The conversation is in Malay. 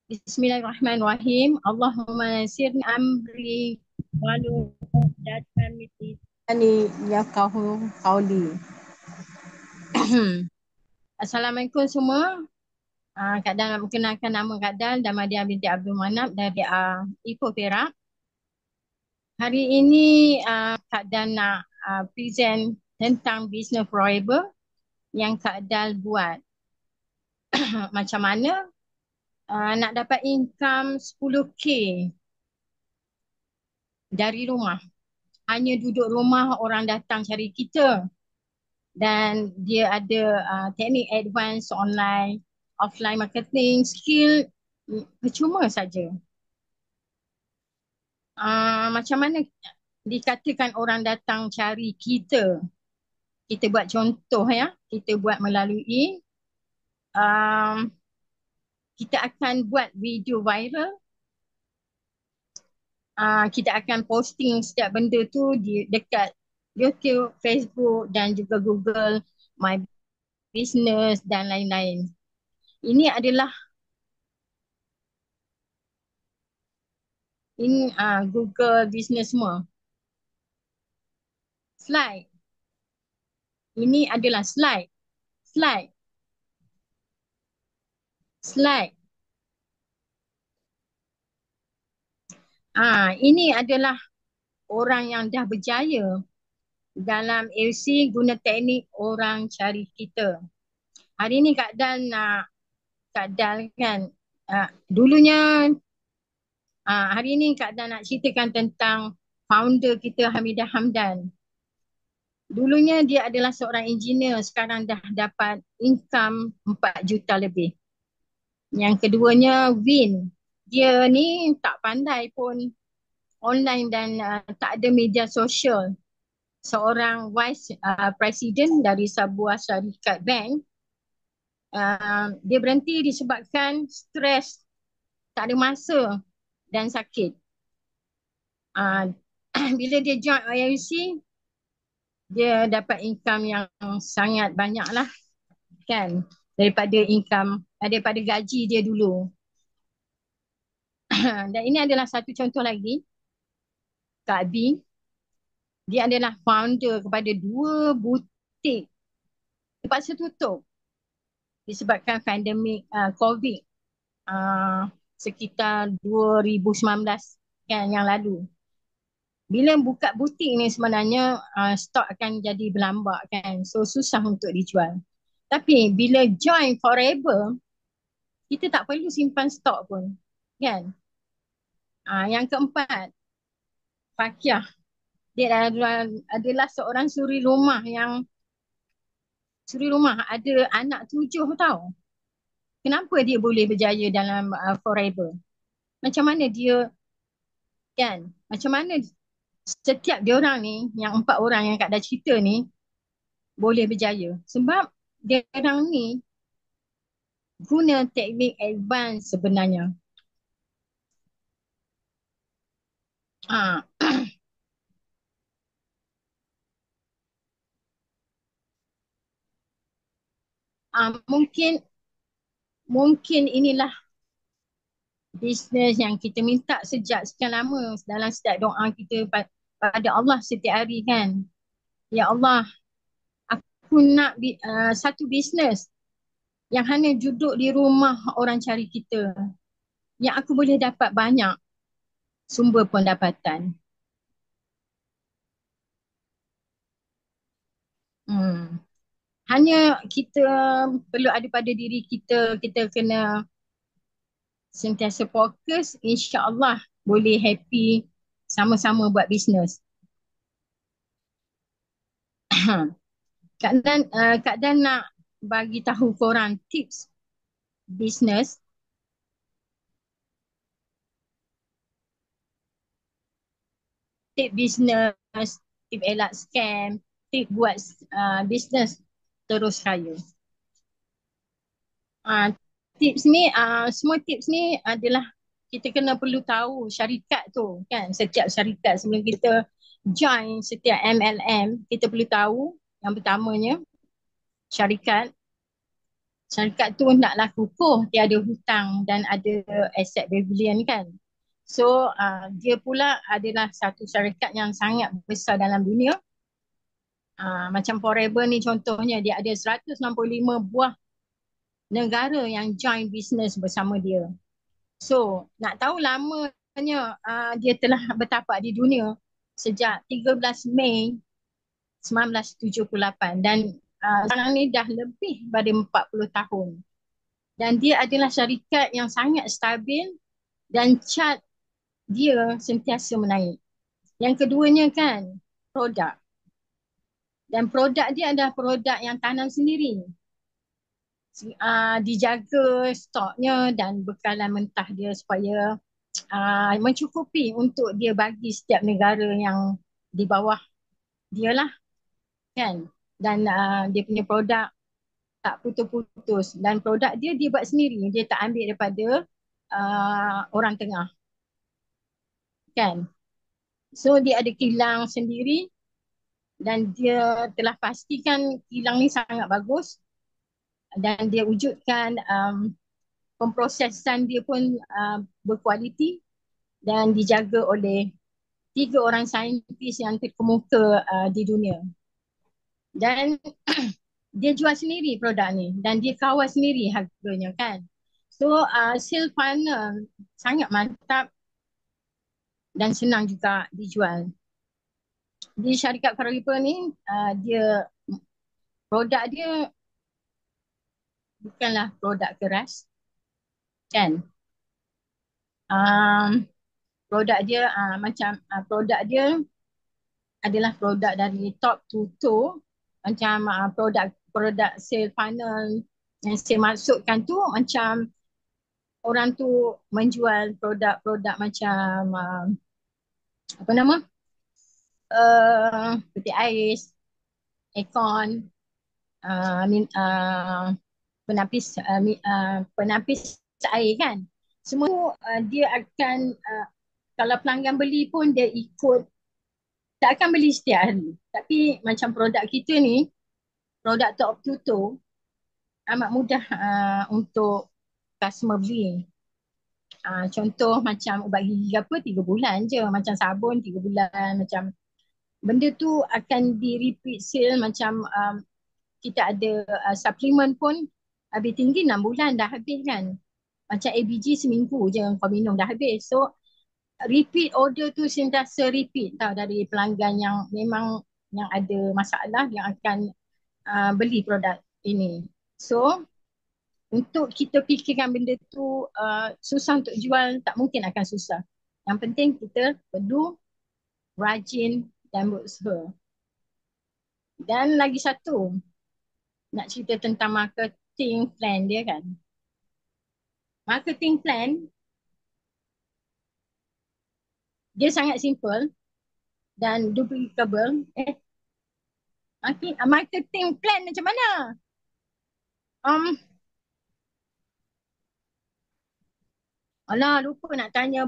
Bismillahirrahmanirrahim. Allahumma yassirni amri walu uqdatan min lisani yafqahu qawli. Assalamualaikum semua. Kak Dan nak perkenalkan nama Kak Dan, Damadia binti Abdul Manap dari Ipoh Perak. Hari ini Kak Dan nak present tentang business forever yang Kak Dan buat. Macam mana nak dapat income 10K dari rumah. Hanya duduk rumah orang datang cari kita. Dan dia ada teknik advance online, offline marketing, skill percuma saja. Macam mana dikatakan orang datang cari kita? Kita buat contoh ya. Kita buat melalui kita akan buat video viral. Kita akan posting setiap benda tu di dekat YouTube, Facebook dan juga Google My Business dan lain-lain. Ini adalah Google Business semua. Slide. Ini adalah slide. Slide. Slide. Ini adalah orang yang dah berjaya dalam LC guna teknik orang cari kita. Hari ni Kak Dan nak kan dulunya hari ni Kak Dan nak ceritakan tentang founder kita Hamidah Hamdan. Dulunya dia adalah seorang engineer, sekarang dah dapat income 4 juta lebih. Yang keduanya Win. Dia ni tak pandai pun online dan tak ada media sosial. Seorang vice president dari sebuah syarikat bank. Dia berhenti disebabkan stres, tak ada masa dan sakit. Bila dia join IUC, dia dapat income yang sangat banyak lah kan, daripada gaji dia dulu. Dan ini adalah satu contoh lagi. Kak B, dia adalah founder kepada 2 butik terpaksa tutup disebabkan pandemik COVID sekitar 2019 kan yang lalu. Bila buka butik ni sebenarnya stok akan jadi berlambak kan, so susah untuk dijual. Tapi bila join forever, kita tak perlu simpan stok pun kan. Yang keempat, Fakiah. Dia adalah seorang suri rumah ada anak 7 tau. Kenapa dia boleh berjaya dalam forever? Macam mana dia kan? Macam mana setiap dia orang ni, yang 4 orang yang Kak dah cerita ni boleh berjaya? Sebab dia orang ni guna teknik advance sebenarnya. Mungkin inilah bisnes yang kita minta sejak sekian lama dalam setiap doa kita pada Allah setiap hari kan. Ya Allah, aku nak satu bisnes yang hanya duduk di rumah orang cari kita, yang aku boleh dapat banyak sumber pendapatan. Hanya kita perlu ada pada diri kita, kita kena sentiasa fokus, insya-Allah boleh happy sama-sama buat bisnes. Kak Dan nak bagi tahu korang tips bisnes. Tip bisnes, tip elak scam, tip buat bisnes terus kaya. Tips ni, semua tips ni adalah kita kena perlu tahu syarikat tu kan. Setiap syarikat sebelum kita join setiap MLM, kita perlu tahu yang pertamanya syarikat syarikat tu naklah kukuh, dia ada hutang dan ada aset berbilion kan. So dia pula adalah satu syarikat yang sangat besar dalam dunia. Macam Forever ni contohnya, dia ada 165 buah negara yang join business bersama dia. So nak tahu lamanya dia telah bertapak di dunia sejak 13 Mei 1978 dan sekarang ni dah lebih pada 40 tahun. Dan dia adalah syarikat yang sangat stabil dan chart dia sentiasa menaik. Yang keduanya kan produk. Dan produk dia adalah produk yang tanam sendiri. Dijaga stoknya dan bekalan mentah dia supaya mencukupi untuk dia bagi setiap negara yang di bawah dia lah kan. Dan dia punya produk tak putus-putus dan produk dia buat sendiri, dia tak ambil daripada orang tengah kan. So dia ada kilang sendiri dan dia telah pastikan kilang ni sangat bagus dan dia wujudkan pemprosesan dia pun berkualiti dan dijaga oleh 3 orang saintis yang terkemuka di dunia. Dan dia jual sendiri produk ni dan dia kawal sendiri harganya kan. So sale funnel sangat mantap dan senang juga dijual. Di syarikat Forever ni dia produk dia bukanlah produk keras kan. Produk dia macam produk dia adalah produk dari top to toe. Macam produk sale funnel yang saya maksudkan tu macam orang tu menjual produk-produk macam apa nama peti ais, aircon, penapis air kan. Semua tu dia akan kalau pelanggan beli pun dia ikut, tak akan beli setiap hari. Tapi macam produk kita ni, produk top to toe, amat mudah untuk customer beli. Contoh macam ubat gigi apa 3 bulan je, macam sabun 3 bulan, macam benda tu akan di repeat sale. Macam kita ada suplemen pun habis tinggi 6 bulan dah habis kan. Macam ABG seminggu je kau minum dah habis. So repeat order tu sentiasa repeat tau dari pelanggan yang memang yang ada masalah yang akan beli produk ini. So untuk kita fikirkan benda tu susah untuk jual, tak mungkin akan susah. Yang penting kita perlu rajin dan berusaha. Dan lagi satu, nak cerita tentang marketing plan dia kan. Marketing plan dia sangat simple dan duplicable. Marketing plan macam mana? Alah, lupa nak tanya